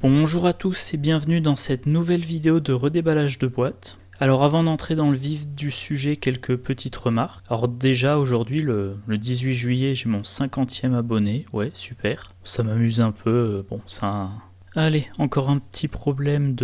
Bonjour à tous et bienvenue dans cette nouvelle vidéo de redéballage de boîtes. Alors avant d'entrer dans le vif du sujet, quelques petites remarques. Alors déjà aujourd'hui, le 18 juillet, j'ai mon 50e abonné, ouais super. Ça m'amuse un peu, bon ça... Allez, encore un petit problème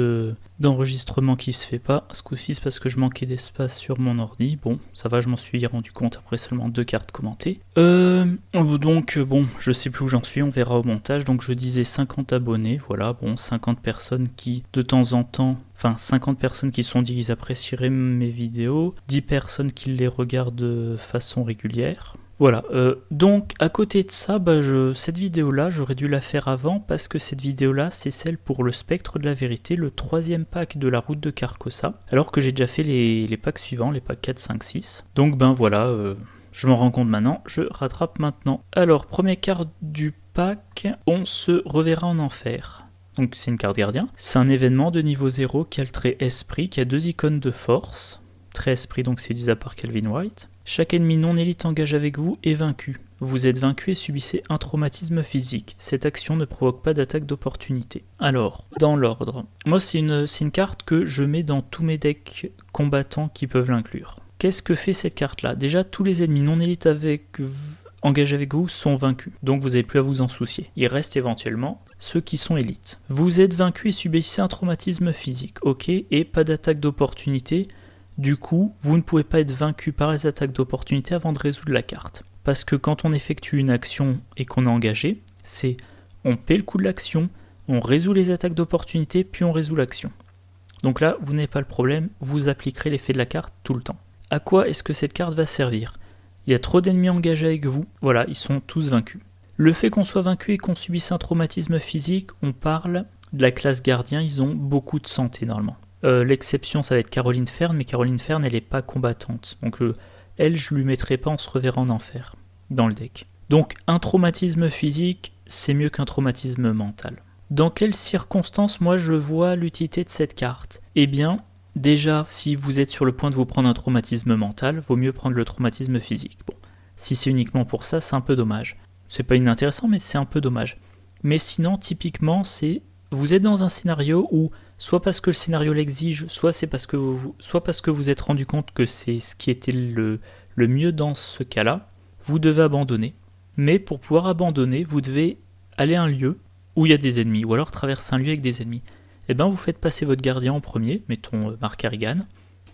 d'enregistrement qui se fait pas. Ce coup-ci, c'est parce que je manquais d'espace sur mon ordi. Bon, ça va, je m'en suis rendu compte après seulement 2 cartes commentées. Donc, bon, je sais plus où j'en suis, on verra au montage. Donc, je disais 50 abonnés, voilà, bon, 50 personnes qui, de temps en temps, enfin, 50 personnes qui sont dit qu'ils apprécieraient mes vidéos, 10 personnes qui les regardent de façon régulière. Voilà, donc à côté de ça, cette vidéo-là, j'aurais dû la faire avant parce que cette vidéo-là, c'est celle pour le Spectre de la Vérité, le 3e pack de la route de Carcosa, alors que j'ai déjà fait les packs suivants, les packs 4, 5, 6. Donc voilà, je m'en rends compte maintenant, je rattrape maintenant. Alors, première carte du pack, on se reverra en enfer. Donc c'est une carte gardien, c'est un événement de niveau 0 qui a le trait esprit, qui a 2 icônes de force. Trait esprit, donc c'est utilisé par Calvin White. Chaque ennemi non élite engage avec vous est vaincu. Vous êtes vaincu et subissez un traumatisme physique. Cette action ne provoque pas d'attaque d'opportunité. Alors, dans l'ordre, moi c'est une carte que je mets dans tous mes decks combattants qui peuvent l'inclure. Qu'est-ce que fait cette carte-là? Déjà, tous les ennemis non élites engagés avec vous sont vaincus, donc vous n'avez plus à vous en soucier. Il reste éventuellement ceux qui sont élites. Vous êtes vaincu et subissez un traumatisme physique, ok, et pas d'attaque d'opportunité. Du coup, vous ne pouvez pas être vaincu par les attaques d'opportunité avant de résoudre la carte. Parce que quand on effectue une action et qu'on est engagé, c'est on paie le coût de l'action, on résout les attaques d'opportunité, puis on résout l'action. Donc là, vous n'avez pas le problème, vous appliquerez l'effet de la carte tout le temps. À quoi est-ce que cette carte va servir? Il y a trop d'ennemis engagés avec vous, voilà, ils sont tous vaincus. Le fait qu'on soit vaincu et qu'on subisse un traumatisme physique, on parle de la classe gardien, ils ont beaucoup de santé normalement. L'exception, ça va être Caroline Fern, mais Caroline Fern, elle n'est pas combattante. Donc elle, je lui mettrai pas, on se reverra en enfer dans le deck. Donc un traumatisme physique, c'est mieux qu'un traumatisme mental. Dans quelles circonstances, moi, je vois l'utilité de cette carte? Eh bien, déjà, si vous êtes sur le point de vous prendre un traumatisme mental, vaut mieux prendre le traumatisme physique. Bon, si c'est uniquement pour ça, c'est un peu dommage. C'est pas inintéressant, mais c'est un peu dommage. Mais sinon, typiquement, vous êtes dans un scénario où soit parce que le scénario l'exige, soit parce que vous êtes rendu compte que c'est ce qui était le mieux dans ce cas-là, vous devez abandonner. Mais pour pouvoir abandonner, vous devez aller à un lieu où il y a des ennemis, ou alors traverser un lieu avec des ennemis. Et bien vous faites passer votre gardien en premier, mettons Mark Harrigan,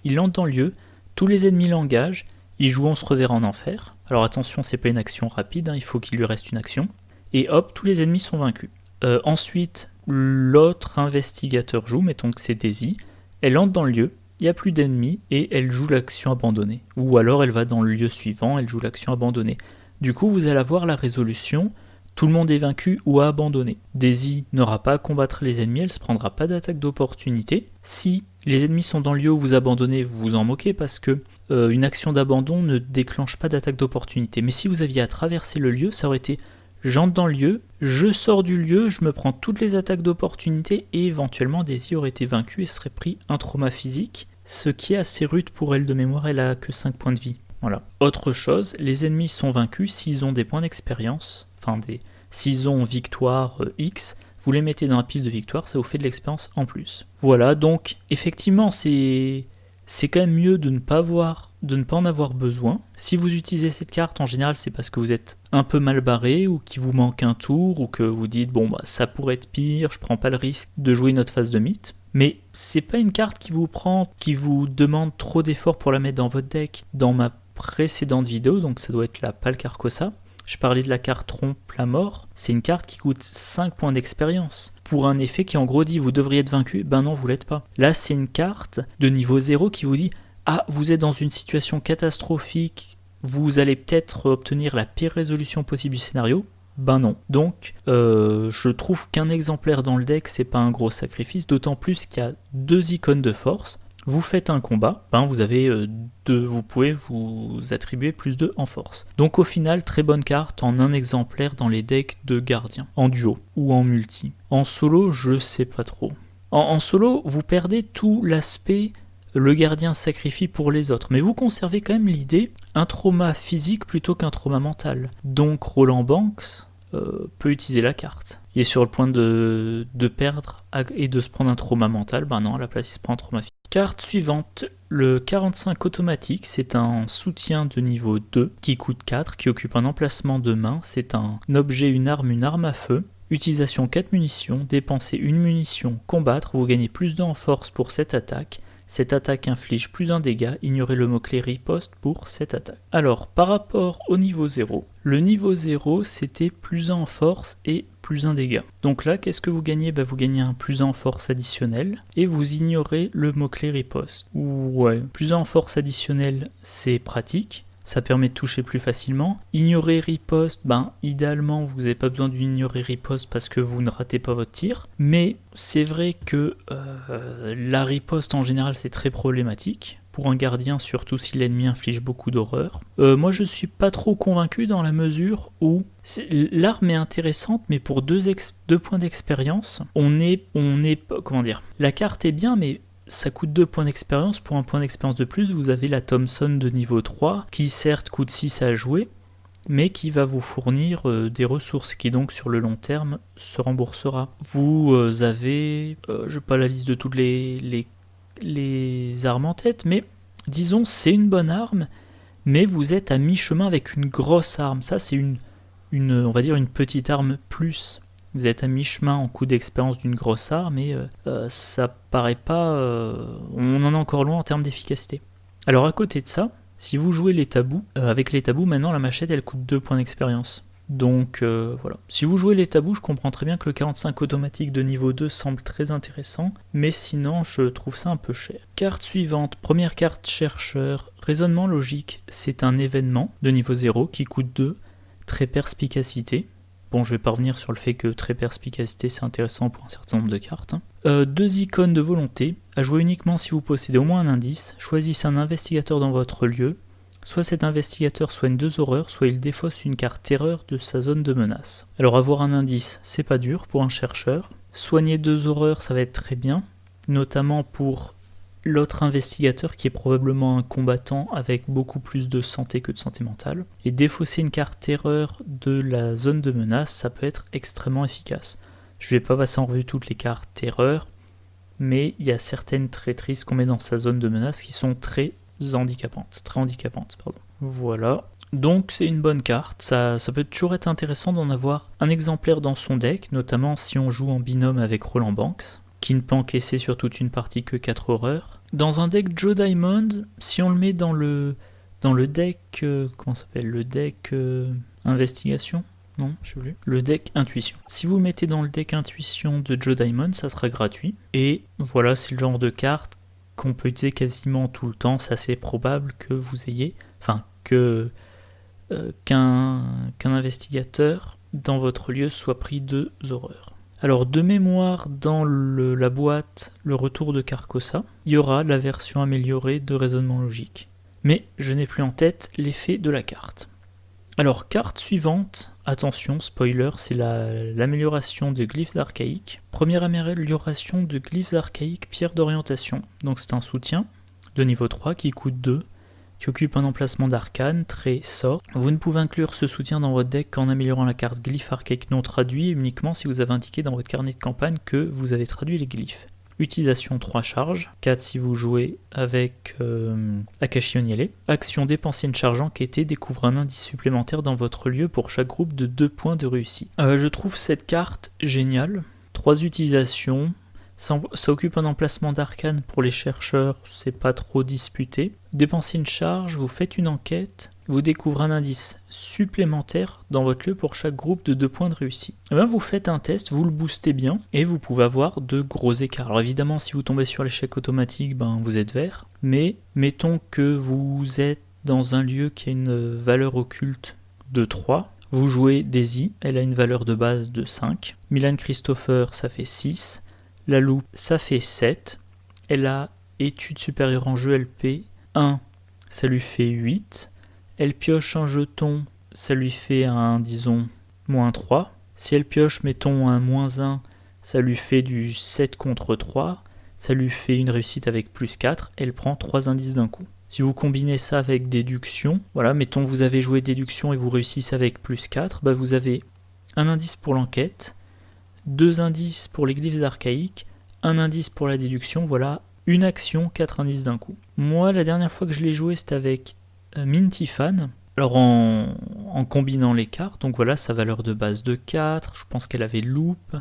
il entre dans le lieu, tous les ennemis l'engagent, il joue on se reverra en enfer. Alors attention, c'est pas une action rapide, il faut qu'il lui reste une action. Et hop, tous les ennemis sont vaincus. Ensuite, l'autre investigateur joue, mettons que c'est Daisy, elle entre dans le lieu, il n'y a plus d'ennemis et elle joue l'action abandonnée. Ou alors elle va dans le lieu suivant, elle joue l'action abandonnée. Du coup, vous allez avoir la résolution, tout le monde est vaincu ou a abandonné. Daisy n'aura pas à combattre les ennemis, elle ne se prendra pas d'attaque d'opportunité. Si les ennemis sont dans le lieu où vous abandonnez, vous vous en moquez parce que une action d'abandon ne déclenche pas d'attaque d'opportunité. Mais si vous aviez à traverser le lieu, ça aurait été j'entre dans le lieu, je sors du lieu, je me prends toutes les attaques d'opportunité et éventuellement Daisy aurait été vaincue et serait pris un trauma physique, ce qui est assez rude pour elle de mémoire, elle a que 5 points de vie. Voilà. Autre chose, les ennemis sont vaincus s'ils ont des points d'expérience, s'ils ont victoire X, vous les mettez dans la pile de victoire, ça vous fait de l'expérience en plus. Voilà, donc effectivement c'est quand même mieux de ne pas en avoir besoin. Si vous utilisez cette carte, en général, c'est parce que vous êtes un peu mal barré, ou qu'il vous manque un tour, ou que vous dites, bon, ça pourrait être pire, je prends pas le risque de jouer une autre phase de mythe. Mais c'est pas une carte qui vous demande trop d'efforts pour la mettre dans votre deck. Dans ma précédente vidéo, donc ça doit être la Pal Carcosa, je parlais de la carte Trompe la mort, c'est une carte qui coûte 5 points d'expérience. Pour un effet qui en gros dit vous devriez être vaincu, ben non vous l'êtes pas. Là c'est une carte de niveau 0 qui vous dit ah vous êtes dans une situation catastrophique, vous allez peut-être obtenir la pire résolution possible du scénario, ben non. Donc je trouve qu'un exemplaire dans le deck c'est pas un gros sacrifice, d'autant plus qu'il y a 2 icônes de force. Vous faites un combat, vous pouvez vous attribuer plus 2 en force. Donc au final, très bonne carte en un exemplaire dans les decks de gardiens, en duo ou en multi. En solo, je sais pas trop. En solo, vous perdez tout l'aspect le gardien sacrifie pour les autres, mais vous conservez quand même l'idée un trauma physique plutôt qu'un trauma mental. Donc Roland Banks peut utiliser la carte. il est sur le point de perdre et de se prendre un trauma mental. Ben non, à la place il se prend un trauma physique. Carte suivante, le 45 automatique, c'est un soutien de niveau 2 qui coûte 4, qui occupe un emplacement de main. C'est un objet, une arme à feu. Utilisation 4 munitions, dépensez une munition, combattre, vous gagnez plus de en force pour cette attaque. Cette attaque inflige plus un dégât, ignorez le mot-clé riposte pour cette attaque. Alors, par rapport au niveau 0, le niveau 0 c'était plus 1 en force et plus 1 dégât. Donc là, qu'est-ce que vous gagnez? Vous gagnez un plus 1 en force additionnel et vous ignorez le mot-clé riposte. Ouais, plus 1 en force additionnel, c'est pratique. Ça permet de toucher plus facilement. Ignorer riposte, idéalement vous n'avez pas besoin d'ignorer riposte parce que vous ne ratez pas votre tir. Mais c'est vrai que la riposte en général c'est très problématique. Pour un gardien, surtout si l'ennemi inflige beaucoup d'horreur. Moi je suis pas trop convaincu dans la mesure où l'arme est intéressante, mais pour 2 points d'expérience, comment dire, la carte est bien, mais ça coûte 2 points d'expérience. Pour un point d'expérience de plus, vous avez la Thompson de niveau 3, qui certes coûte 6 à jouer, mais qui va vous fournir des ressources, qui donc sur le long terme se remboursera. Vous avez, je n'ai pas la liste de toutes les armes en tête, mais disons c'est une bonne arme, mais vous êtes à mi-chemin avec une grosse arme. Ça c'est on va dire une petite arme plus. Vous êtes à mi-chemin en coup d'expérience d'une grosse arme et ça paraît pas... on en est encore loin en termes d'efficacité. Alors à côté de ça, si vous jouez les tabous, avec les tabous maintenant la machette elle coûte 2 points d'expérience. Donc voilà. Si vous jouez les tabous, je comprends très bien que le 45 automatique de niveau 2 semble très intéressant, mais sinon je trouve ça un peu cher. Carte suivante, première carte chercheur, raisonnement logique, c'est un événement de niveau 0 qui coûte 2, très perspicacité. Bon, je vais pas revenir sur le fait que très perspicacité c'est intéressant pour un certain nombre de cartes. 2 icônes de volonté, à jouer uniquement si vous possédez au moins un indice. Choisissez un investigateur dans votre lieu. Soit cet investigateur soigne 2 horreurs, soit il défausse une carte terreur de sa zone de menace. Alors avoir un indice, c'est pas dur pour un chercheur. Soigner 2 horreurs, ça va être très bien, notamment pour l'autre investigateur qui est probablement un combattant avec beaucoup plus de santé que de santé mentale. Et défausser une carte terreur de la zone de menace, ça peut être extrêmement efficace. Je ne vais pas passer en revue toutes les cartes terreur, mais il y a certaines traîtrises qu'on met dans sa zone de menace qui sont très handicapantes. Voilà. Donc c'est une bonne carte, ça peut toujours être intéressant d'en avoir un exemplaire dans son deck, notamment si on joue en binôme avec Roland Banks, qui ne peut encaisser sur toute une partie que 4 horreurs. Dans un deck Joe Diamond, si on le met dans le deck, comment ça s'appelle, le deck investigation, non, je sais plus, le deck intuition. Si vous le mettez dans le deck intuition de Joe Diamond, ça sera gratuit. Et voilà, c'est le genre de carte qu'on peut utiliser quasiment tout le temps. C'est assez probable que vous ayez, qu'un investigateur dans votre lieu soit pris 2 horreurs. Alors de mémoire, dans la boîte Le Retour de Carcosa, il y aura la version améliorée de raisonnement logique. Mais je n'ai plus en tête l'effet de la carte. Alors carte suivante, attention, spoiler, c'est l'amélioration de glyphes archaïques. Première amélioration de glyphes archaïques, pierre d'orientation. Donc c'est un soutien de niveau 3 qui coûte 2, qui occupe un emplacement d'arcane, trait, sort. Vous ne pouvez inclure ce soutien dans votre deck qu'en améliorant la carte glyphe archaïque non traduit, uniquement si vous avez indiqué dans votre carnet de campagne que vous avez traduit les glyphes. Utilisation 3 charges, 4 si vous jouez avec Akashi Oniele. Action, dépenser une charge enquêtée, découvre un indice supplémentaire dans votre lieu pour chaque groupe de 2 points de réussite. Je trouve cette carte géniale. 3 utilisations. Ça occupe un emplacement d'arcane pour les chercheurs, c'est pas trop disputé. Dépensez une charge, vous faites une enquête, vous découvrez un indice supplémentaire dans votre lieu pour chaque groupe de 2 points de réussite. Et bien vous faites un test, vous le boostez bien, et vous pouvez avoir de gros écarts. Alors évidemment, si vous tombez sur l'échec automatique, vous êtes vert. Mais mettons que vous êtes dans un lieu qui a une valeur occulte de 3. Vous jouez Daisy, elle a une valeur de base de 5. Milan Christopher, ça fait 6. La loupe, ça fait 7. Elle a études supérieures en jeu LP 1, ça lui fait 8. Elle pioche un jeton, ça lui fait un, disons, moins 3. Si elle pioche, mettons, un moins 1, ça lui fait du 7 contre 3. Ça lui fait une réussite avec plus 4. Elle prend 3 indices d'un coup. Si vous combinez ça avec déduction, voilà, mettons vous avez joué déduction et vous réussissez avec plus 4, vous avez un indice pour l'enquête, 2 indices pour les glyphes archaïques, 1 indice pour la déduction, voilà, une action, 4 indices d'un coup. Moi, la dernière fois que je l'ai joué, c'était avec Minty-Fan. Alors en combinant les cartes, donc voilà, sa valeur de base de 4, je pense qu'elle avait Loop,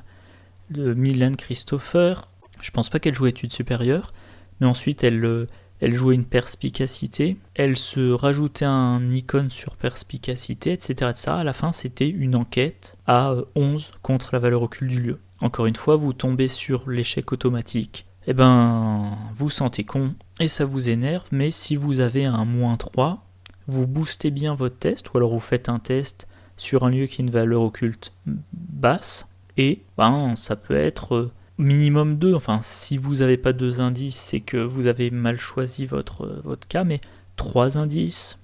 de Mylène Christopher, je pense pas qu'elle jouait études supérieures, mais ensuite elle jouait une perspicacité, elle se rajoutait un icône sur perspicacité, etc., etc. À la fin, c'était une enquête à 11 contre la valeur occulte du lieu. Encore une fois, vous tombez sur l'échec automatique, et ben vous sentez con, et ça vous énerve, mais si vous avez un -3, vous boostez bien votre test, ou alors vous faites un test sur un lieu qui a une valeur occulte basse, et ben, ça peut être minimum 2, enfin si vous n'avez pas 2 indices, c'est que vous avez mal choisi votre cas, mais 3 indices,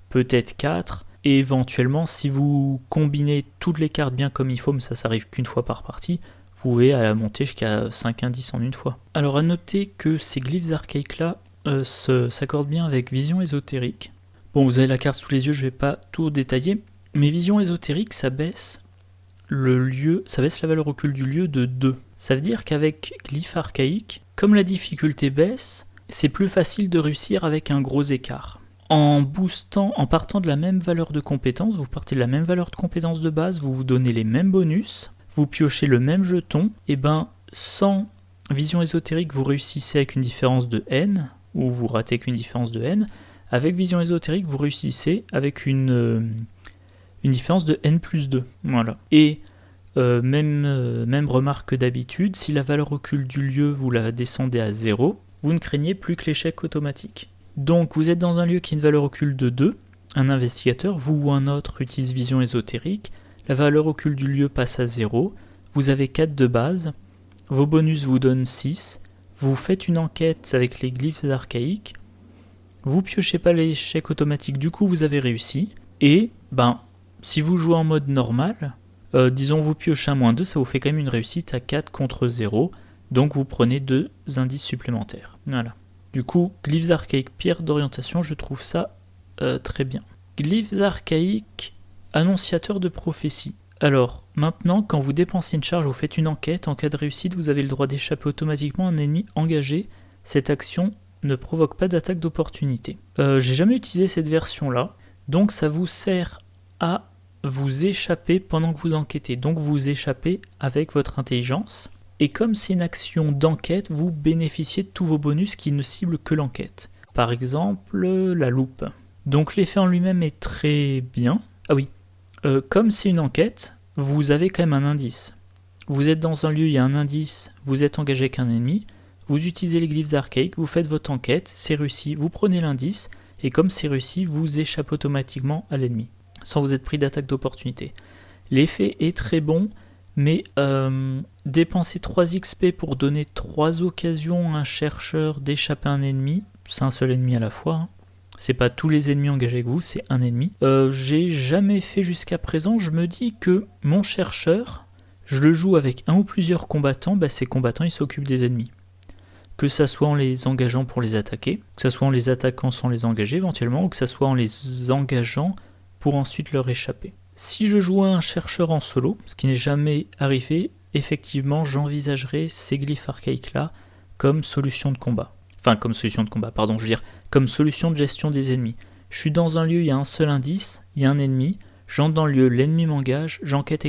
peut-être 4, et éventuellement si vous combinez toutes les cartes bien comme il faut, mais ça arrive qu'une fois par partie, vous pouvez monter jusqu'à 5 indices en une fois. Alors à noter que ces glyphes archaïques là s'accordent bien avec vision ésotérique. Bon, vous avez la carte sous les yeux, je ne vais pas tout détailler, mais vision ésotérique, ça baisse la valeur occulte du lieu de 2. Ça veut dire qu'avec glyphe archaïque, comme la difficulté baisse, c'est plus facile de réussir avec un gros écart. En partant de la même valeur de compétence, vous partez de la même valeur de compétence de base, vous vous donnez les mêmes bonus, vous piochez le même jeton, et ben sans vision ésotérique, vous réussissez avec une différence de n, ou vous ratez qu'une différence de n. Avec vision ésotérique, vous réussissez avec une différence de n+2. Voilà. Et même remarque que d'habitude, si la valeur occulte du lieu, vous la descendez à 0, vous ne craignez plus que l'échec automatique. Donc vous êtes dans un lieu qui a une valeur occulte de 2, un investigateur, vous ou un autre utilise vision ésotérique, la valeur occulte du lieu passe à 0, vous avez 4 de base, vos bonus vous donnent 6, vous faites une enquête avec les glyphes archaïques, vous piochez pas l'échec automatique, du coup vous avez réussi, et si vous jouez en mode normal, disons vous piochez un -2, ça vous fait quand même une réussite à 4 contre 0, donc vous prenez 2 indices supplémentaires. Voilà. Du coup, glyphes archaïques, pierre d'orientation, je trouve ça très bien. Glyphes archaïques, annonciateur de prophétie. Alors, maintenant, quand vous dépensez une charge, vous faites une enquête, en cas de réussite, vous avez le droit d'échapper automatiquement à un ennemi engagé. Cette action ne provoque pas d'attaque d'opportunité. J'ai jamais utilisé cette version-là, donc ça vous sert à vous échapper pendant que vous enquêtez. Donc vous échappez avec votre intelligence. Et comme c'est une action d'enquête, vous bénéficiez de tous vos bonus qui ne ciblent que l'enquête. Par exemple, la loupe. Donc l'effet en lui-même est très bien. Ah oui, comme c'est une enquête, vous avez quand même un indice. Vous êtes dans un lieu, il y a un indice, vous êtes engagé avec un ennemi, vous utilisez les glyphes archaïques, vous faites votre enquête, c'est réussi, vous prenez l'indice, et comme c'est réussi, vous échappez automatiquement à l'ennemi, sans vous être pris d'attaque d'opportunité. L'effet est très bon, mais dépenser 3 XP pour donner 3 occasions à un chercheur d'échapper à un ennemi, c'est un seul ennemi à la fois, hein. C'est pas tous les ennemis engagés avec vous, c'est un ennemi. J'ai jamais fait jusqu'à présent, je me dis que mon chercheur, je le joue avec un ou plusieurs combattants, ces combattants ils s'occupent des ennemis. Que ça soit en les engageant pour les attaquer, que ça soit en les attaquant sans les engager éventuellement, ou que ça soit en les engageant pour ensuite leur échapper. Si je jouais un chercheur en solo, ce qui n'est jamais arrivé, effectivement j'envisagerais ces glyphes archaïques là comme solution de combat. Enfin comme solution de combat, pardon, je veux dire comme solution de gestion des ennemis. Je suis dans un lieu, il y a un seul indice, il y a un ennemi, j'entre dans le lieu, l'ennemi m'engage, j'enquête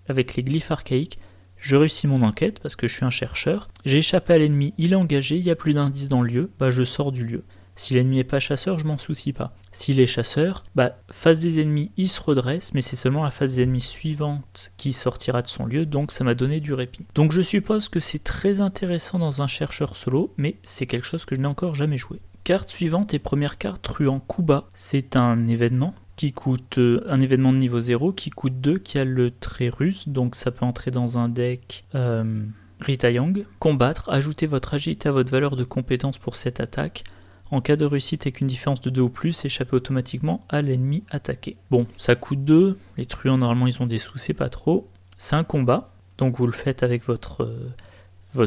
avec les glyphes archaïques, je réussis mon enquête parce que je suis un chercheur, j'ai échappé à l'ennemi, il est engagé, il n'y a plus d'indice dans le lieu, je sors du lieu. Si l'ennemi n'est pas chasseur, je m'en soucie pas. S'il est chasseur, face des ennemis, il se redresse, mais c'est seulement la phase des ennemis suivante qui sortira de son lieu, donc ça m'a donné du répit. Donc je suppose que c'est très intéressant dans un chercheur solo, mais c'est quelque chose que je n'ai encore jamais joué. Carte suivante et première carte, Truand Kuba. C'est un événement qui coûte un événement de niveau 0 qui coûte 2, qui a le trait russe, donc ça peut entrer dans un deck Rita Yang. Combattre, ajoutez votre agilité à votre valeur de compétence pour cette attaque. En cas de réussite avec une différence de 2 ou plus, échappez automatiquement à l'ennemi attaqué. Bon, ça coûte 2, les truands normalement ils ont des sous, c'est pas trop. C'est un combat, donc vous le faites avec votre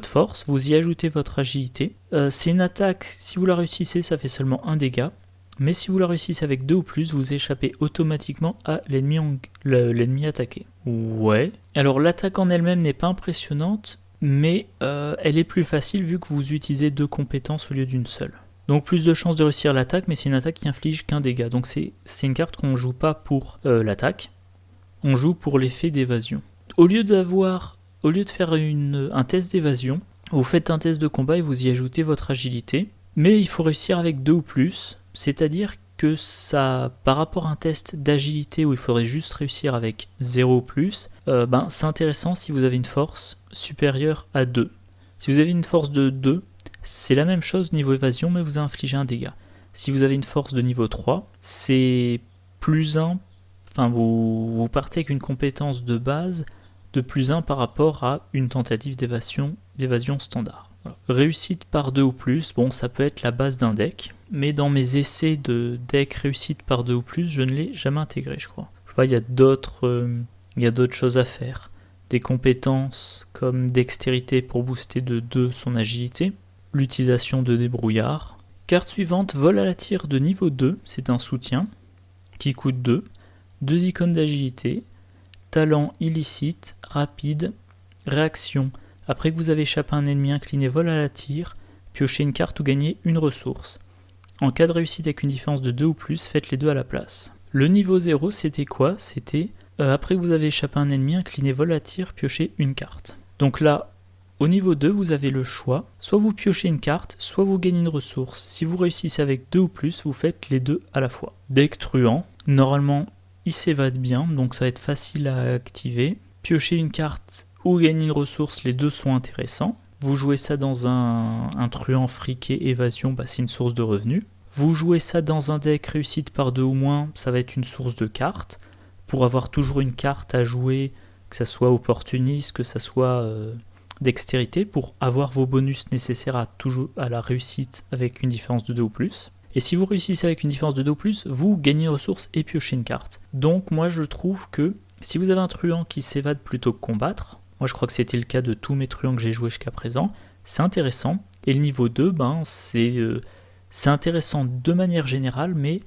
force, vous y ajoutez votre agilité. C'est une attaque, si vous la réussissez, ça fait seulement 1 dégât. mais si vous la réussissez avec 2 ou plus, vous échappez automatiquement à l'ennemi attaqué. Ouais. Alors l'attaque en elle-même n'est pas impressionnante, mais elle est plus facile vu que vous utilisez 2 compétences au lieu d'une seule. Donc plus de chances de réussir l'attaque, mais c'est une attaque qui inflige qu'un dégât. Donc c'est une carte qu'on ne joue pas pour l'attaque, on joue pour l'effet d'évasion. Au lieu de faire un test d'évasion, vous faites un test de combat et vous y ajoutez votre agilité, mais il faut réussir avec 2 ou plus, c'est-à-dire que ça, par rapport à un test d'agilité où il faudrait juste réussir avec 0 ou plus, c'est intéressant si vous avez une force supérieure à 2. Si vous avez une force de 2, c'est la même chose niveau évasion, mais vous infligez un dégât. Si vous avez une force de niveau 3, c'est plus 1, enfin vous partez avec une compétence de base de plus 1 par rapport à une tentative d'évasion standard. Voilà. Réussite par 2 ou plus, bon ça peut être la base d'un deck, mais dans mes essais de deck réussite par 2 ou plus, je ne l'ai jamais intégré je crois. Je sais pas, il y a d'autres choses à faire. Des compétences comme dextérité pour booster de 2 son agilité, l'utilisation de débrouillard. Carte suivante, vol à la tire de niveau 2, c'est un soutien qui coûte 2, 2 icônes d'agilité, talent illicite, rapide, réaction. Après que vous avez échappé à un ennemi incliné, vol à la tire, piochez une carte ou gagnez une ressource. En cas de réussite avec une différence de 2 ou plus, faites les deux à la place. Le niveau 0, c'était quoi? C'était après que vous avez échappé à un ennemi incliné, vol à la tire, piochez une carte. Donc là, au niveau 2, vous avez le choix, soit vous piochez une carte, soit vous gagnez une ressource. Si vous réussissez avec 2 ou plus, vous faites les deux à la fois. Deck truand, normalement il s'évade bien, donc ça va être facile à activer. Piocher une carte ou gagner une ressource, les deux sont intéressants. Vous jouez ça dans un truand friqué évasion, c'est une source de revenus. Vous jouez ça dans un deck réussite par 2 ou moins, ça va être une source de cartes. Pour avoir toujours une carte à jouer, que ça soit opportuniste, que ça soit dextérité, pour avoir vos bonus nécessaires à la réussite avec une différence de 2 ou plus. Et si vous réussissez avec une différence de 2 ou plus, vous gagnez une ressource et piochez une carte. Donc moi je trouve que si vous avez un truand qui s'évade plutôt que combattre, moi je crois que c'était le cas de tous mes truands que j'ai joués jusqu'à présent, c'est intéressant. Et le niveau 2, c'est intéressant de manière générale, mais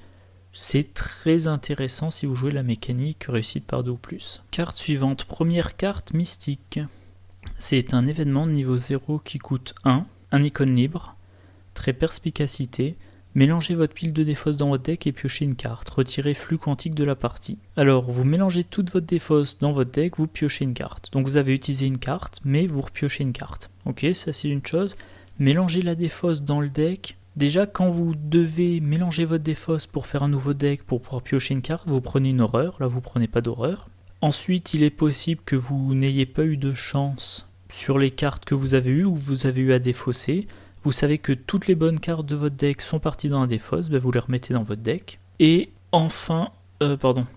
c'est très intéressant si vous jouez la mécanique réussite par 2 ou plus. Carte suivante, première carte mystique. C'est un événement de niveau 0 qui coûte 1, un icône libre, très perspicacité. Mélangez votre pile de défausse dans votre deck et piochez une carte. Retirez flux quantique de la partie. Alors, vous mélangez toute votre défausse dans votre deck, vous piochez une carte. Donc vous avez utilisé une carte, mais vous repiochez une carte. Ok, ça c'est une chose. Mélangez la défausse dans le deck. Déjà, quand vous devez mélanger votre défausse pour faire un nouveau deck, pour pouvoir piocher une carte, vous prenez une horreur. Là, vous prenez pas d'horreur. Ensuite, il est possible que vous n'ayez pas eu de chance sur les cartes que vous avez eues ou vous avez eu à défausser. Vous savez que toutes les bonnes cartes de votre deck sont parties dans la défausse, vous les remettez dans votre deck. Et enfin,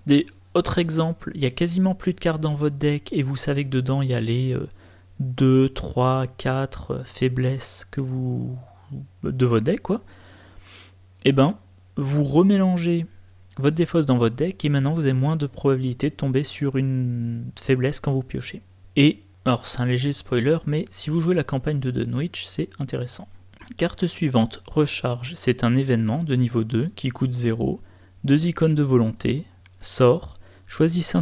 des autres exemples, il y a quasiment plus de cartes dans votre deck et vous savez que dedans il y a les 2, 3, 4 faiblesses de votre deck, quoi. Et vous remélangez votre défausse dans votre deck et maintenant vous avez moins de probabilité de tomber sur une faiblesse quand vous piochez. Et alors c'est un léger spoiler, mais si vous jouez la campagne de Dunwich, c'est intéressant. Carte suivante, recharge, c'est un événement de niveau 2 qui coûte 0, 2 icônes de volonté, sort, choisissez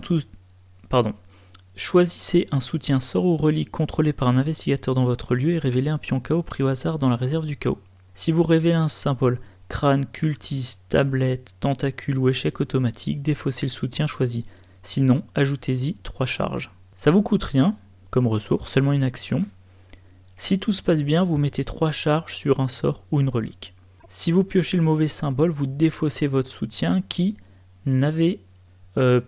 un soutien sort ou relique contrôlé par un investigateur dans votre lieu et révélez un pion KO pris au hasard dans la réserve du chaos. Si vous révélez un symbole crâne, cultiste, tablette, tentacule ou échec automatique, défaussez le soutien choisi. Sinon, ajoutez-y 3 charges. Ça vous coûte rien comme ressource, seulement une action. Si tout se passe bien, vous mettez 3 charges sur un sort ou une relique. Si vous piochez le mauvais symbole, vous défaussez votre soutien qui n'avait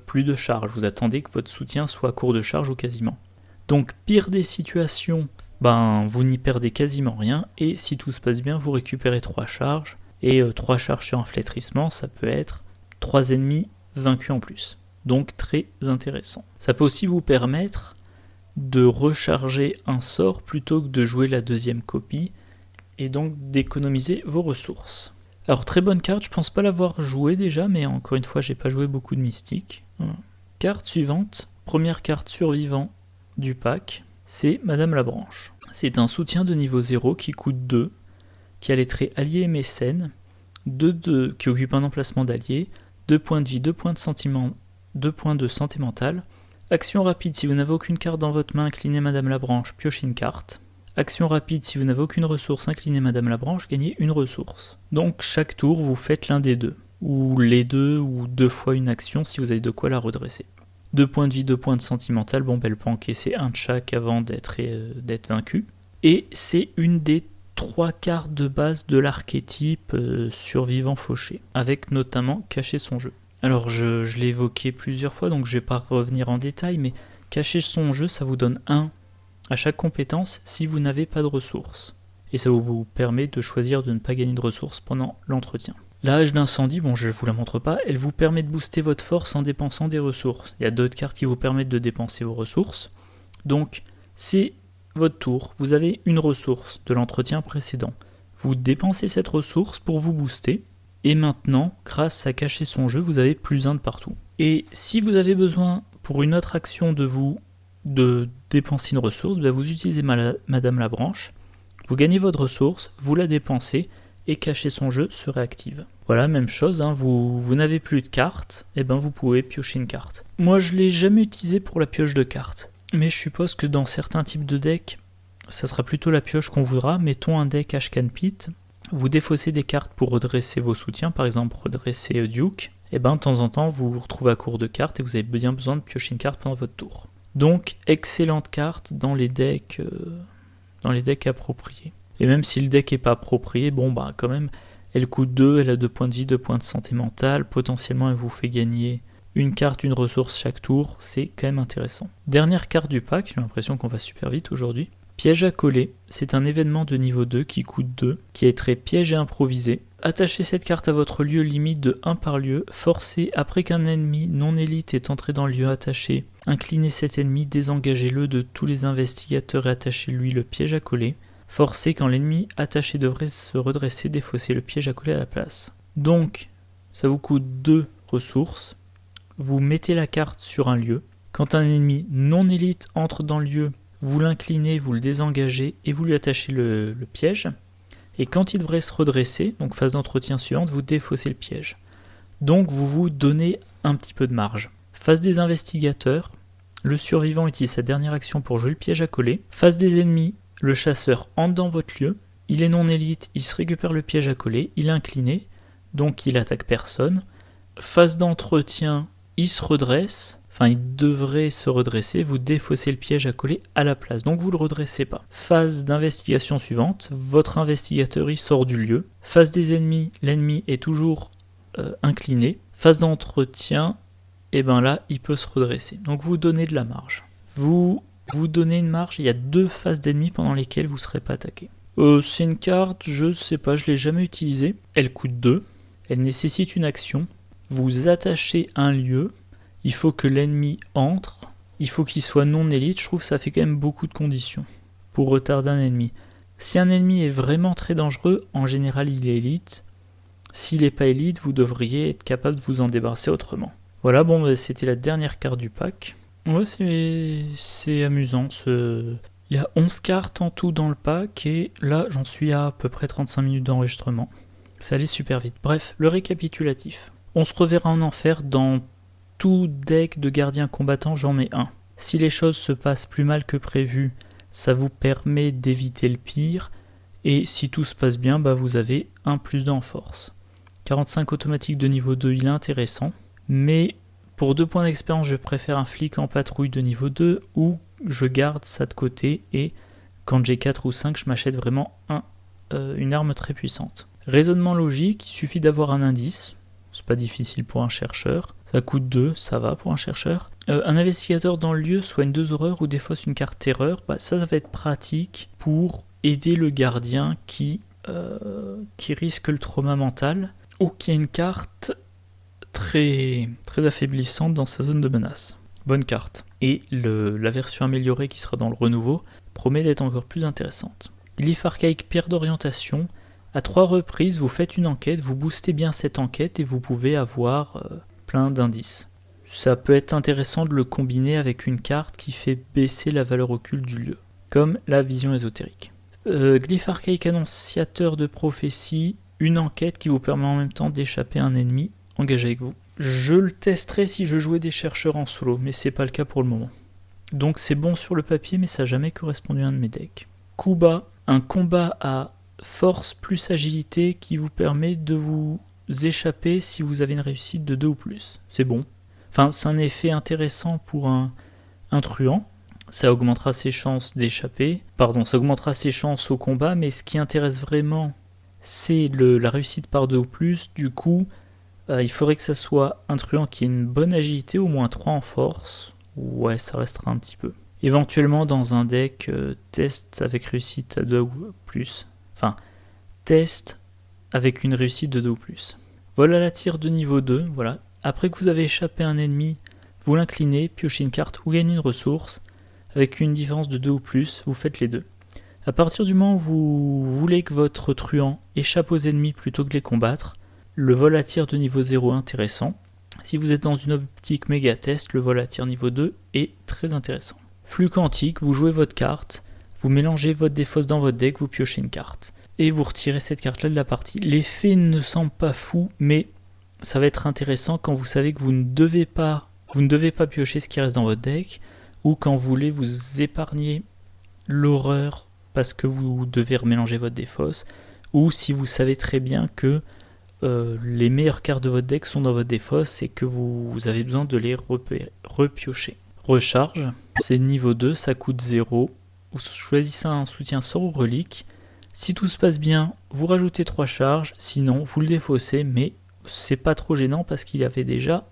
plus de charge. Vous attendez que votre soutien soit à court de charge ou quasiment. Donc pire des situations, vous n'y perdez quasiment rien. Et si tout se passe bien, vous récupérez 3 charges. Et 3 charges sur un flétrissement, ça peut être 3 ennemis vaincus en plus. Donc très intéressant. Ça peut aussi vous permettre de recharger un sort plutôt que de jouer la deuxième copie et donc d'économiser vos ressources. Alors très bonne carte, je pense pas l'avoir jouée déjà, mais encore une fois j'ai pas joué beaucoup de mystique. Voilà. Carte suivante, première carte survivant du pack, c'est Madame la Branche. C'est un soutien de niveau 0 qui coûte 2, qui a les traits alliés et mécène. qui occupe un emplacement d'allié, 2 points de vie, 2 points de sentiment, 2 points de santé mentale. Action rapide, si vous n'avez aucune carte dans votre main, inclinez Madame la Branche, piochez une carte. Action rapide, si vous n'avez aucune ressource, inclinez Madame la Branche, gagnez une ressource. Donc chaque tour, vous faites l'un des deux, ou les deux, ou 2 fois une action si vous avez de quoi la redresser. 2 points de vie, 2 points de sentimental, bon, elle peut encaisser un de chaque avant d'être vaincu. Et c'est une des 3 cartes de base de l'archétype survivant fauché, avec notamment cacher son jeu. Alors je l'ai évoqué plusieurs fois, donc je ne vais pas revenir en détail, mais cacher son jeu, ça vous donne 1 à chaque compétence si vous n'avez pas de ressources. Et ça vous permet de choisir de ne pas gagner de ressources pendant l'entretien. La hache d'incendie, bon je ne vous la montre pas, elle vous permet de booster votre force en dépensant des ressources. Il y a d'autres cartes qui vous permettent de dépenser vos ressources. Donc c'est votre tour, vous avez une ressource de l'entretien précédent. Vous dépensez cette ressource pour vous booster. Et maintenant, grâce à cacher son jeu, vous avez plus 1 de partout. Et si vous avez besoin pour une autre action de dépenser une ressource, vous utilisez Madame la Branche, vous gagnez votre ressource, vous la dépensez, et cacher son jeu se réactive. Voilà, même chose, hein, vous n'avez plus de cartes, et vous pouvez piocher une carte. Moi je ne l'ai jamais utilisé pour la pioche de cartes, mais je suppose que dans certains types de decks, ça sera plutôt la pioche qu'on voudra. Mettons un deck Ashcan Pit, vous défaussez des cartes pour redresser vos soutiens, par exemple redresser Duke, et de temps en temps vous vous retrouvez à court de cartes et vous avez bien besoin de piocher une carte pendant votre tour. Donc excellente carte dans les decks appropriés. Et même si le deck n'est pas approprié, quand même, elle coûte 2, elle a 2 points de vie, 2 points de santé mentale, potentiellement elle vous fait gagner une carte, une ressource chaque tour, c'est quand même intéressant. Dernière carte du pack, j'ai l'impression qu'on va super vite aujourd'hui. Piège à coller, c'est un événement de niveau 2 qui coûte 2, qui est très piège et improvisé. Attachez cette carte à votre lieu limite de 1 par lieu, forcez après qu'un ennemi non élite est entré dans le lieu attaché, inclinez cet ennemi, désengagez-le de tous les investigateurs et attachez-lui le piège à coller. Forcez quand l'ennemi attaché devrait se redresser, défaussez le piège à coller à la place. Donc, ça vous coûte 2 ressources, vous mettez la carte sur un lieu, quand un ennemi non élite entre dans le lieu, vous l'inclinez, vous le désengagez et vous lui attachez le piège. Et quand il devrait se redresser, donc phase d'entretien suivante, vous défaussez le piège. Donc vous vous donnez un petit peu de marge. Phase des investigateurs, le survivant utilise sa dernière action pour jouer le piège à coller. Phase des ennemis, le chasseur entre dans votre lieu, il est non élite, il se récupère le piège à coller, il est incliné, donc il attaque personne. Phase d'entretien, il se redresse, il devrait se redresser, vous défaussez le piège à coller à la place, donc vous ne le redressez pas. Phase d'investigation suivante, votre investigateur il sort du lieu. Phase des ennemis, l'ennemi est toujours incliné. Phase d'entretien, là il peut se redresser, donc vous donnez de la marge. Vous donnez une marge, il y a 2 phases d'ennemis pendant lesquelles vous ne serez pas attaqué. C'est une carte, je ne sais pas, je ne l'ai jamais utilisée, elle coûte 2, elle nécessite une action, vous attachez un lieu, il faut que l'ennemi entre, il faut qu'il soit non élite, je trouve que ça fait quand même beaucoup de conditions pour retarder un ennemi. Si un ennemi est vraiment très dangereux, en général il est élite, s'il n'est pas élite, vous devriez être capable de vous en débarrasser autrement. Voilà, c'était la dernière carte du pack. Ouais, c'est amusant. Il y a 11 cartes en tout dans le pack et là j'en suis à peu près 35 minutes d'enregistrement. Ça allait super vite. Bref, le récapitulatif. On se reverra en enfer dans tout deck de gardien combattant, j'en mets un. Si les choses se passent plus mal que prévu, ça vous permet d'éviter le pire. Et si tout se passe bien, vous avez un +2 en force. 45 automatique de niveau 2, il est intéressant. Mais pour 2 points d'expérience, je préfère un flic en patrouille de niveau 2 où je garde ça de côté et quand j'ai 4 ou 5, je m'achète vraiment une arme très puissante. Raisonnement logique, il suffit d'avoir un indice. C'est pas difficile pour un chercheur. Ça coûte 2, ça va pour un chercheur. Un investigateur dans le lieu soigne 2 horreurs ou défausse une carte terreur. Ça va être pratique pour aider le gardien qui risque le trauma mental ou qui a une carte très, très affaiblissante dans sa zone de menace. Bonne carte. Et la version améliorée qui sera dans le renouveau promet d'être encore plus intéressante. Glyphe archaïque, pierre d'orientation. À 3 reprises, vous faites une enquête, vous boostez bien cette enquête et vous pouvez avoir plein d'indices. Ça peut être intéressant de le combiner avec une carte qui fait baisser la valeur occulte du lieu, comme la vision ésotérique. Glyphe archaïque, annonciateur de prophétie. une enquête qui vous permet en même temps d'échapper à un ennemi engagé avec vous. Je le testerai si je jouais des chercheurs en solo, mais c'est pas le cas pour le moment. Donc c'est bon sur le papier, mais ça n'a jamais correspondu à un de mes decks. Coup bas, un combat à force plus agilité qui vous permet de vous échapper si vous avez une réussite de 2 ou plus. C'est bon. Enfin, c'est un effet intéressant pour un truand. Ça augmentera ses chances d'échapper. Pardon, ça augmentera ses chances au combat, mais ce qui intéresse vraiment, c'est la réussite par 2 ou plus. Du coup, il faudrait que ça soit un truand qui ait une bonne agilité, au moins 3 en force. Ouais, ça restera un petit peu. Éventuellement dans un deck, test avec réussite à 2 ou plus. Enfin, test avec une réussite de 2 ou plus. Voilà la tire de niveau 2, voilà. Après que vous avez échappé à un ennemi, vous l'inclinez, piochez une carte ou gagnez une ressource. Avec une différence de 2 ou plus, vous faites les deux. À partir du moment où vous voulez que votre truand échappe aux ennemis plutôt que les combattre, le vol à tir de niveau 0 est intéressant. Si vous êtes dans une optique méga test, le vol à tir niveau 2 est très intéressant. Flux quantique, vous jouez votre carte, vous mélangez votre défausse dans votre deck, vous piochez une carte. Et vous retirez cette carte-là de la partie. L'effet ne semble pas fou, mais ça va être intéressant quand vous savez que vous ne devez pas piocher ce qui reste dans votre deck, ou quand vous voulez vous épargner l'horreur parce que vous devez remélanger votre défausse, ou si vous savez très bien que les meilleures cartes de votre deck sont dans votre défausse et que vous avez besoin de les repiocher. Recharge, c'est niveau 2, ça coûte 0. Vous choisissez un soutien sort ou relique. Si tout se passe bien, vous rajoutez 3 charges, sinon vous le défaussez, mais c'est pas trop gênant parce qu'il était déjà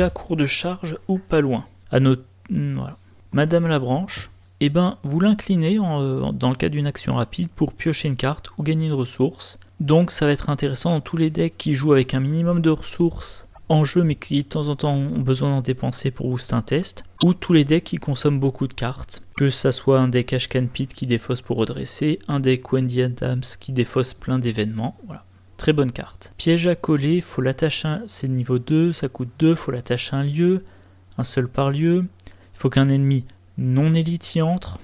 à court de charge ou pas loin. Voilà. Madame la branche, eh ben, vous l'inclinez dans le cas d'une action rapide pour piocher une carte ou gagner une ressource. Donc ça va être intéressant dans tous les decks qui jouent avec un minimum de ressources en jeu mais qui de temps en temps ont besoin d'en dépenser pour booster un test, ou tous les decks qui consomment beaucoup de cartes, que ça soit un deck Ashcan Pit qui défausse pour redresser, un deck Wendy Adams qui défausse plein d'événements, voilà. Très bonne carte. Piège à coller, faut l'attacher, c'est niveau 2, ça coûte 2, faut l'attacher à un lieu, un seul par lieu. Il faut qu'un ennemi non élite y entre,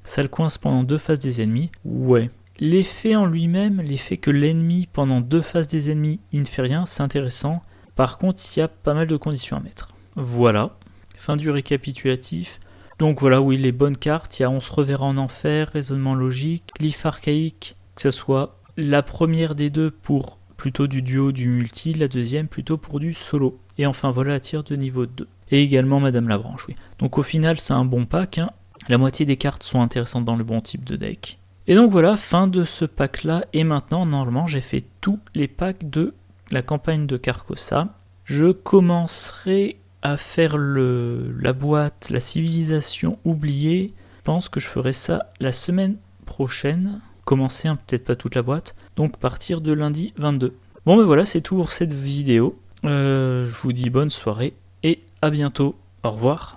ça le coince pendant 2 phases des ennemis, ouais. L'effet en lui-même, l'effet que l'ennemi pendant 2 phases des ennemis il ne fait rien, c'est intéressant. Par contre, il y a pas mal de conditions à mettre. Voilà, fin du récapitulatif. Donc voilà, oui, les bonnes cartes, il y a On se reverra en enfer, Raisonnement logique, Glyphe archaïque, que ce soit la première des deux pour plutôt du duo, du multi, la deuxième plutôt pour du solo. Et enfin voilà la tire de niveau 2. Et également Madame la branche, oui. Donc au final, c'est un bon pack, hein. La moitié des cartes sont intéressantes dans le bon type de deck. Et donc voilà, fin de ce pack-là. Et maintenant, normalement, j'ai fait tous les packs de la campagne de Carcosa. Je commencerai à faire la boîte, la civilisation oubliée. Je pense que je ferai ça la semaine prochaine. Commencer, hein, peut-être pas toute la boîte. Donc partir de lundi 22. Bon ben voilà, c'est tout pour cette vidéo. Je vous dis bonne soirée et à bientôt. Au revoir.